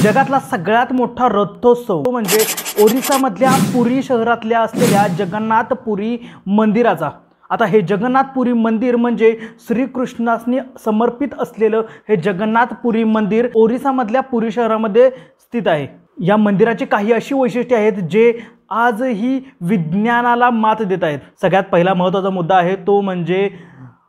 जगातला सगळ्यात मोठा रथोत्सव तो म्हणजे ओरिसामधल्या पुरी शहरातल्या असलेल्या जगन्नाथपुरी मंदिराचा। आता हे जगन्नाथपुरी मंदिर म्हणजे श्रीकृष्णासनी समर्पित असलेलं हे जगन्नाथपुरी मंदिर ओरिसामधल्या पुरी शहरामध्ये स्थित आहे। या मंदिराची काही अशी वैशिष्ट्ये आहेत जे आजही विज्ञानाला मात देत आहेत। सगळ्यात पहिला महत्त्वाचा मुद्दा आहे तो म्हणजे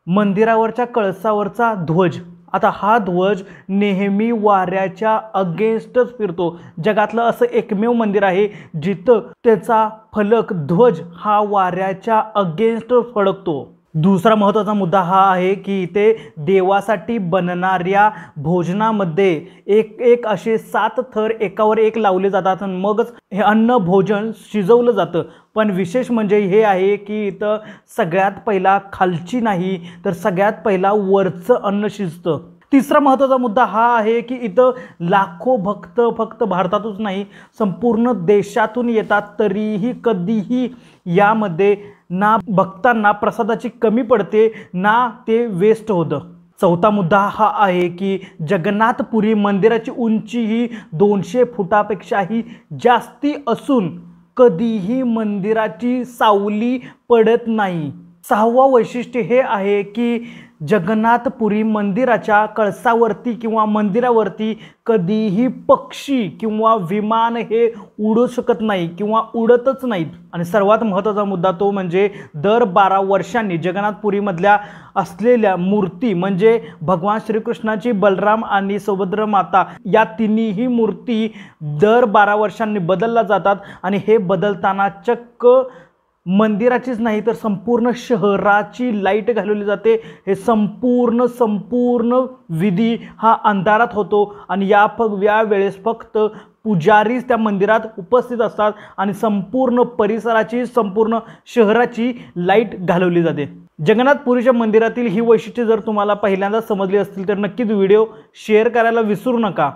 मंदिरावरच्या कळसावरचा ध्वज। आता हा ध्वज नेहमी वाऱ्याच्या अगेन्स्टच फिरतो। जगातलं असं एकमेव मंदिर आहे जिथं त्याचा फलक ध्वज हा वाऱ्याच्या अगेन्स्ट फडकतो। दुसरा महत्त्वाचा मुद्दा हा आहे की इथे देवासाठी बनणाऱ्या भोजनामध्ये एक असे 7 थर एकावर एक लावले जातात आणि मगच हे अन्न भोजन शिजवलं जातं। पण विशेष म्हणजे हे आहे की इथं सगळ्यात पहिला खालची नाही तर सगळ्यात पहिला वरचं अन्न शिजतं। तिसरा महत्त्वाचा मुद्दा हा आहे की इथं लाखो भक्त फक्त भारतातूच नाही संपूर्ण देशातून येतात, तरीही कधीही यामध्ये ना भक्तांना प्रसादाची कमी पडते ना ते वेस्ट होतं। चौथा मुद्दा हा आहे की जगन्नाथपुरी मंदिराची उंची ही 200 फुटापेक्षाही जास्ती असून कधीही मंदिराची सावली पडत नाही। सहावा वैशिष्ट्य हे आहे की जगन्नाथपुरी मंदिराच्या कळसावरती किंवा मंदिरावरती कधीही पक्षी किंवा विमान हे उडू शकत नाही किंवा उडतच नाहीत। आणि सर्वात महत्त्वाचा मुद्दा तो म्हणजे दर 12 वर्षांनी जगन्नाथपुरीमधल्या असलेल्या मूर्ती म्हणजे भगवान श्रीकृष्णाची, बलराम आणि सुभद्रा माता या तिन्ही मूर्ती दर 12 वर्षांनी बदलल्या जातात। आणि हे बदलताना चक्क मंदिराचीच नाही तर संपूर्ण शहराची लाईट घालवली जाते। हे संपूर्ण विधी हा अंधारात होतो आणि या वेळेस फक्त पुजारीच त्या मंदिरात उपस्थित असतात आणि संपूर्ण परिसराची संपूर्ण शहराची लाईट घालवली जाते। जगन्नाथपुरीच्या मंदिरातील ही वैशिष्ट्ये जर तुम्हाला पहिल्यांदा समजली असतील तर नक्कीच व्हिडिओ शेअर करायला विसरू नका।